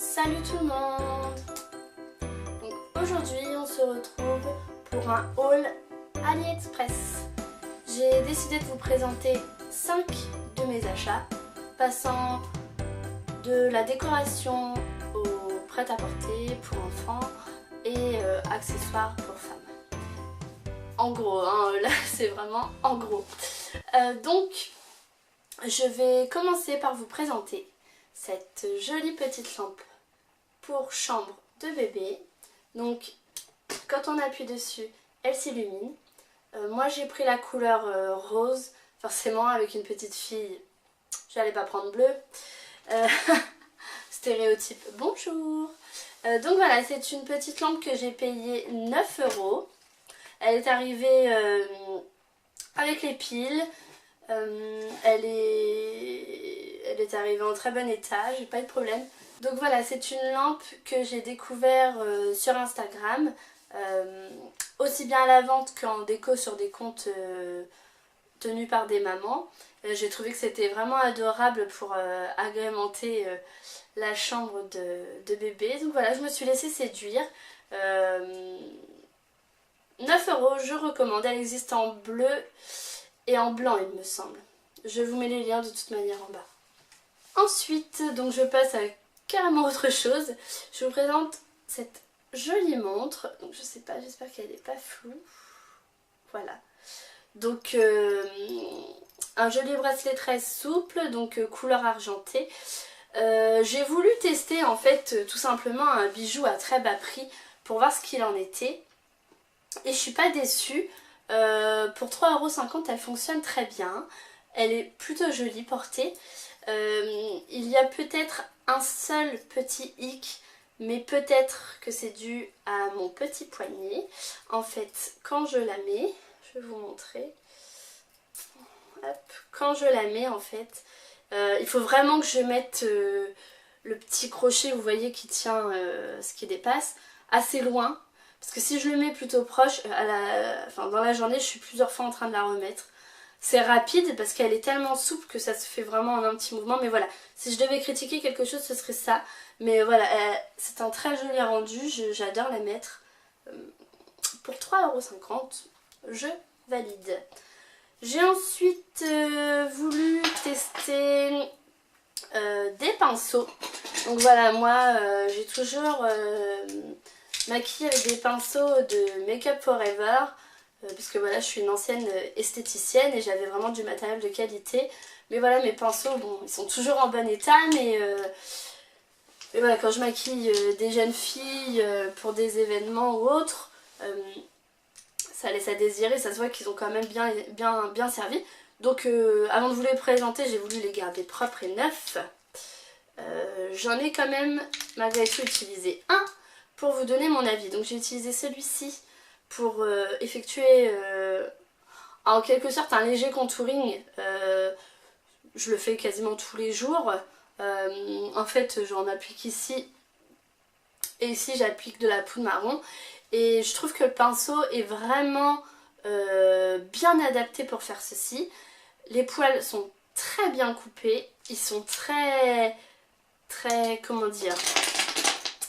Salut tout le monde. Donc aujourd'hui on se retrouve pour un haul AliExpress. J'ai décidé de vous présenter 5 de mes achats, passant de la décoration au prêt-à-porter pour enfants et accessoires pour femmes. En gros, hein, là c'est vraiment en gros. Donc je vais commencer par vous présenter cette jolie petite lampe pour chambre de bébé. Donc quand on appuie dessus, elle s'illumine. Moi j'ai pris la couleur rose, forcément avec une petite fille, j'allais pas prendre bleu. Stéréotype, bonjour. Donc voilà, c'est une petite lampe que j'ai payée 9 €. Elle est arrivée avec les piles. Elle est arrivée en très bon état, j'ai pas eu de problème. Donc voilà, c'est une lampe que j'ai découvert sur Instagram, aussi bien à la vente qu'en déco sur des comptes tenus par des mamans. J'ai trouvé que c'était vraiment adorable pour agrémenter la chambre de bébé. Donc voilà, je me suis laissée séduire. 9 €, je recommande. Elle existe en bleu et en blanc il me semble. Je vous mets les liens de toute manière en bas. Ensuite, donc je passe à carrément autre chose. Je vous présente cette jolie montre. Donc je sais pas, j'espère qu'elle n'est pas floue. Voilà. Donc un joli bracelet très souple, donc couleur argentée. J'ai voulu tester en fait tout simplement un bijou à très bas prix pour voir ce qu'il en était. Et je suis pas déçue. Pour 3,50 € elle fonctionne très bien. Elle est plutôt jolie portée. Il y a peut-être un seul petit hic, mais peut-être que c'est dû à mon petit poignet. En fait, quand je la mets, je vais vous montrer. Hop, quand je la mets en fait, il faut vraiment que je mette le petit crochet, vous voyez, qui tient ce qui dépasse, assez loin. Parce que si je le mets plutôt proche, dans la journée, je suis plusieurs fois en train de la remettre. C'est rapide parce qu'elle est tellement souple que ça se fait vraiment en un petit mouvement. Mais voilà, si je devais critiquer quelque chose, ce serait ça. Mais voilà, c'est un très joli rendu. J'adore la mettre. Pour 3,50 €, je valide. J'ai ensuite voulu tester des pinceaux. Donc voilà, moi, j'ai toujours maquillé avec des pinceaux de Make Up For Ever. Parce que voilà, je suis une ancienne esthéticienne et j'avais vraiment du matériel de qualité. Mais voilà, mes pinceaux, bon, ils sont toujours en bon état, mais voilà, quand je maquille des jeunes filles pour des événements ou autres, ça laisse à désirer, ça se voit qu'ils ont quand même bien servi. Donc avant de vous les présenter, j'ai voulu les garder propres et neufs. J'en ai quand même malgré tout utilisé un pour vous donner mon avis. Donc j'ai utilisé celui-ci pour effectuer en quelque sorte un léger contouring. Je le fais quasiment tous les jours. En fait, j'en applique ici et ici j'applique de la poudre marron. Et je trouve que le pinceau est vraiment bien adapté pour faire ceci. Les poils sont très bien coupés. Ils sont très, comment dire,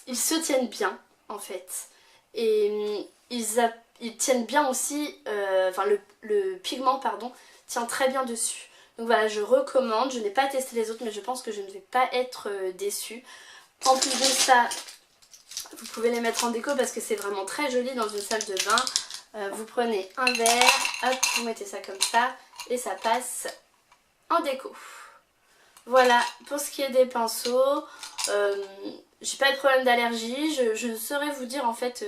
ils se tiennent bien en fait. Et ils tiennent bien aussi, le pigment pardon, tient très bien dessus. Donc voilà, je recommande. Je n'ai pas testé les autres mais je pense que je ne vais pas être déçue. En plus de ça, vous pouvez les mettre en déco parce que c'est vraiment très joli dans une salle de bain. Vous prenez un verre, hop, vous mettez ça comme ça et ça passe en déco. Voilà, pour ce qui est des pinceaux, j'ai pas de problème d'allergie. Je ne saurais vous dire en fait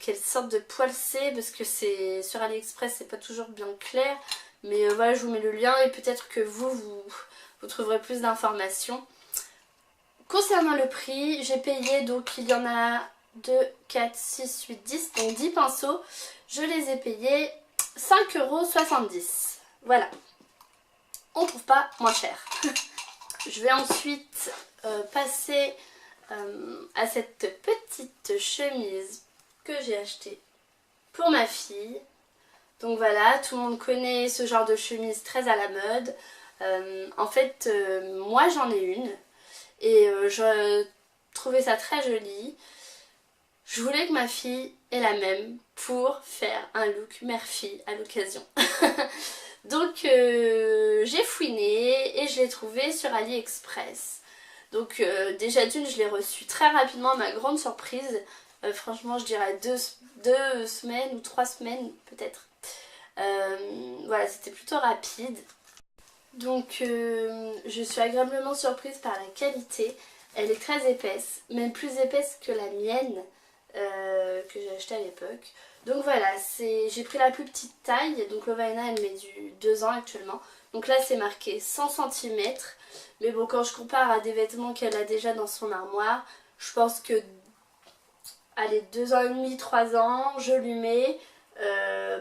quelle sorte de poil c'est parce que c'est sur AliExpress, c'est pas toujours bien clair. Mais voilà, je vous mets le lien et peut-être que vous trouverez plus d'informations. Concernant le prix, j'ai payé, donc il y en a 2, 4, 6, 8, 10, donc 10 pinceaux. Je les ai payés 5,70 €. Voilà. On trouve pas moins cher. Je vais ensuite passer à cette petite chemise que j'ai achetée pour ma fille. Donc voilà, tout le monde connaît ce genre de chemise très à la mode. En fait, moi j'en ai une. Et trouvais ça très joli. Je voulais que ma fille ait la même pour faire un look mère-fille à l'occasion. Donc j'ai fouiné et je l'ai trouvé sur AliExpress. Donc déjà d'une, je l'ai reçu très rapidement à ma grande surprise. Franchement, je dirais 2 semaines ou 3 semaines peut-être. Voilà, c'était plutôt rapide. Donc je suis agréablement surprise par la qualité. Elle est très épaisse, même plus épaisse que la mienne que j'ai achetée à l'époque. Donc voilà, j'ai pris la plus petite taille. Donc Lovaina, elle met du 2 ans actuellement. Donc là c'est marqué 100 cm. Mais bon, quand je compare à des vêtements qu'elle a déjà dans son armoire, je pense que allez, 2 ans et demi, 3 ans, je lui mets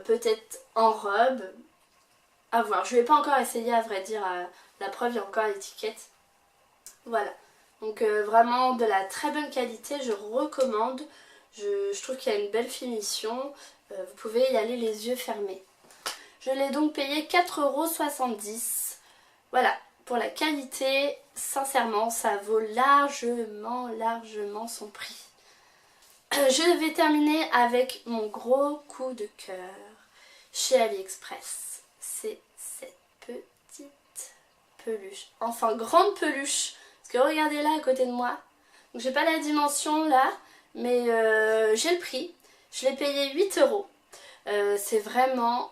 peut-être en robe. À voir. Je ne vais pas encore essayer, à vrai dire. La preuve, il y a encore l'étiquette. Voilà. Donc vraiment de la très bonne qualité. Je recommande. Je trouve qu'il y a une belle finition. Vous pouvez y aller les yeux fermés. Je l'ai donc payé 4,70 €. Voilà. Pour la qualité, sincèrement, ça vaut largement son prix. Je vais terminer avec mon gros coup de cœur chez AliExpress. C'est cette petite peluche. Enfin, grande peluche. Parce que regardez là à côté de moi. Donc j'ai pas la dimension là, mais j'ai le prix. Je l'ai payé 8 €. C'est vraiment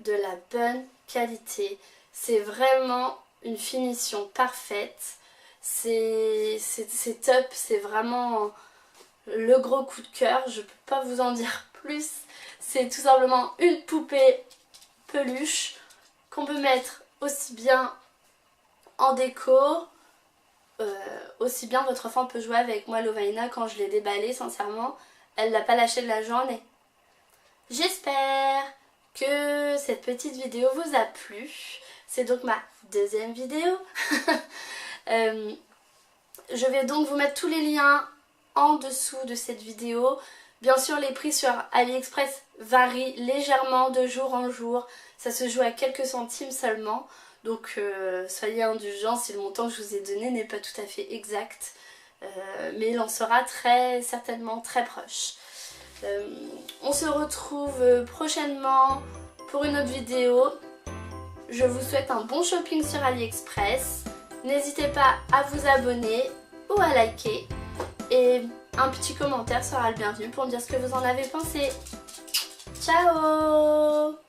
de la bonne qualité. C'est vraiment une finition parfaite. C'est top. C'est vraiment le gros coup de cœur. Je peux pas vous en dire plus. C'est tout simplement une poupée peluche qu'on peut mettre aussi bien en déco, aussi bien votre enfant peut jouer avec. Moi Lovaina, quand je l'ai déballée, sincèrement, elle l'a pas lâché de la journée. J'espère que cette petite vidéo vous a plu. C'est donc ma deuxième vidéo. Je vais donc vous mettre tous les liens en dessous de cette vidéo. Bien sûr, les prix sur AliExpress varient légèrement de jour en jour. Ça se joue à quelques centimes seulement. Donc soyez indulgents si le montant que je vous ai donné n'est pas tout à fait exact. Mais il en sera très certainement très proche. On se retrouve prochainement pour une autre vidéo. Je vous souhaite un bon shopping sur AliExpress. N'hésitez pas à vous abonner ou à liker. Et un petit commentaire sera le bienvenu pour me dire ce que vous en avez pensé. Ciao!